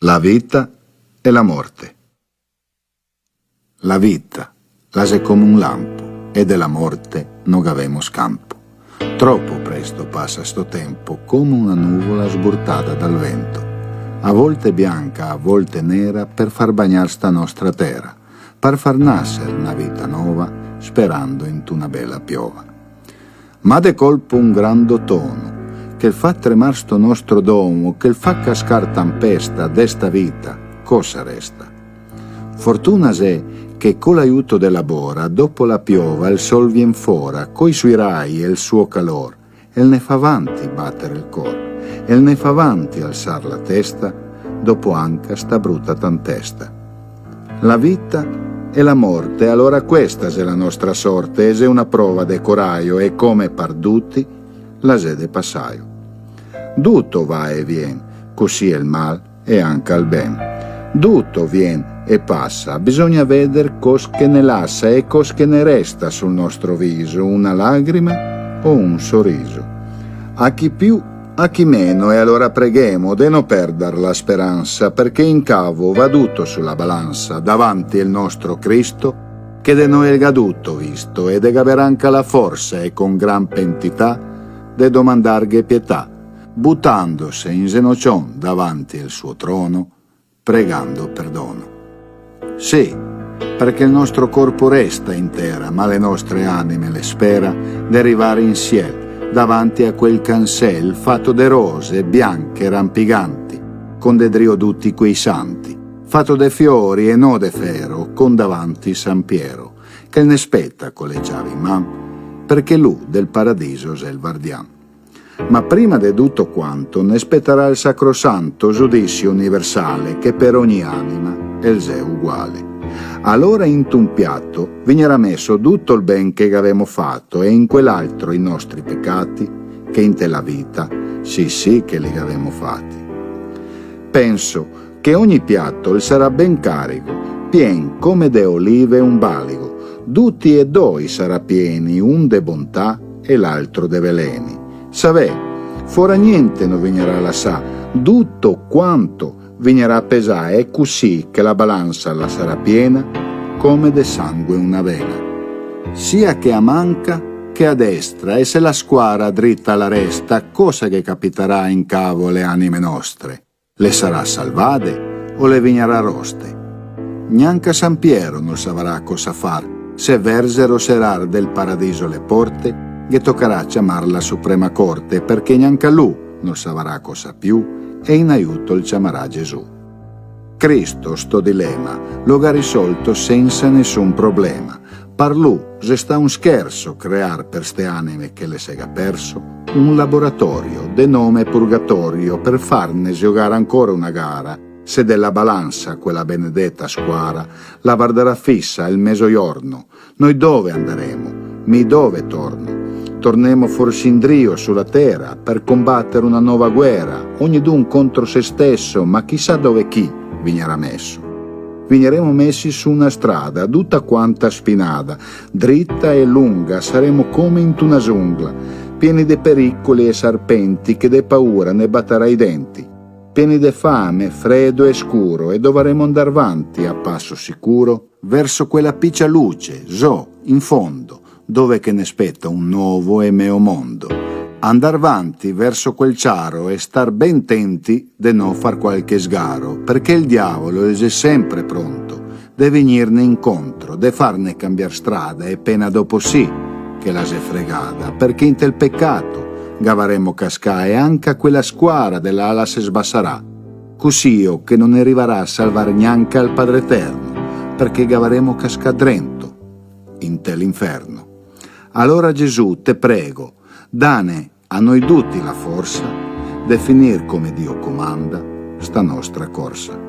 La vita e la morte. La vita, l'ase come un lampo, e della morte non avemo scampo. Troppo presto passa sto tempo, come una nuvola sburtata dal vento, a volte bianca, a volte nera, per far bagnar sta nostra terra, per far nascere una vita nuova, sperando in una bella piova. Ma de colpo un grande tono, che fa tremar sto nostro domo, che fa cascar tempesta d'esta vita, cosa resta? Fortuna se che con l'aiuto della bora, dopo la piova, il sol vien fora, coi suoi rai e il suo calor, e ne fa avanti battere il cor, e ne fa avanti alzar la testa, dopo anche sta brutta tempesta. La vita e la morte, allora questa è la nostra sorte, e se una prova de coraio, e come parduti, la sede passaio. Tutto va e vien, così è il mal e anche il ben. Tutto vien e passa, bisogna veder cos che ne lassa e cos che ne resta sul nostro viso, una lagrima o un sorriso. A chi più, a chi meno, e allora preghemo de non perder la speranza, perché in cavo va tutto sulla balanza, davanti il nostro Cristo, che de noi è gaduto visto, e de gaver anche la forza e con gran pentità de domandarghe pietà, buttandosi in ginocchion davanti il suo trono, pregando perdono. Sì, perché il nostro corpo resta intera, ma le nostre anime le spera d'arrivare in ciel, davanti a quel cancel fatto de rose bianche rampiganti, con de drioduti quei santi, fatto de fiori e no de ferro, con davanti San Piero, che ne spetta con le chiavi in man, perché lui del paradiso è il guardian. Ma prima di tutto quanto ne spetterà il sacrosanto giudizio universale, che per ogni anima è il uguale. Allora in un piatto vignerà messo tutto il ben che avemo fatto, e in quell'altro i nostri peccati, che in te la vita sì che li avemo fatti. Penso che ogni piatto il sarà ben carico, pien come de olive un baligo, tutti e due sarà pieni, un de bontà e l'altro de veleni. Savè, fora niente non vignerà la sa, tutto quanto vignerà a pesare, e così che la balanza la sarà piena, come de sangue una vena. Sia che a manca che a destra, e se la squara dritta la resta, cosa che capiterà in cavo le anime nostre? Le sarà salvate o le vignerà roste? Neanche San Piero non saprà cosa far, se versero serar del paradiso le porte, che toccherà chiamar la Suprema Corte, perché neanche lui non saprà cosa più, e in aiuto il chiamerà Gesù. Cristo sto dilemma lo ha risolto senza nessun problema. Per lui se sta un scherzo crear per ste anime che le sega perso un laboratorio de nome purgatorio, per farne giocare ancora una gara, se della balanza quella benedetta squara la guarderà fissa il mezzogiorno. Noi dove andremo? Mi dove torno? Tornemo forse in drio sulla terra per combattere una nuova guerra, ognidun contro se stesso, ma chissà dove chi vignerà messo. Vigneremo messi su una strada, tutta quanta spinata, dritta e lunga, saremo come in una giungla, pieni de pericoli e serpenti, che de paura ne batterà i denti, pieni de fame, freddo e scuro, e dovremo andar avanti a passo sicuro verso quella piccia luce, in fondo, dove che ne spetta un nuovo e meo mondo. Andar avanti verso quel ciaro e star ben tenti de non far qualche sgaro, perché il diavolo è sempre pronto, de venirne incontro, de farne cambiar strada, e pena dopo sì che la se fregada, perché in tel peccato gavaremo cascà, e anche a quella squara dell'ala se sbassarà, così io che non arriverà a salvare neanche al Padre Eterno, perché gavaremo cascà drento in tel inferno. Allora Gesù, te prego, dane a noi tutti la forza de finir come Dio comanda sta nostra corsa.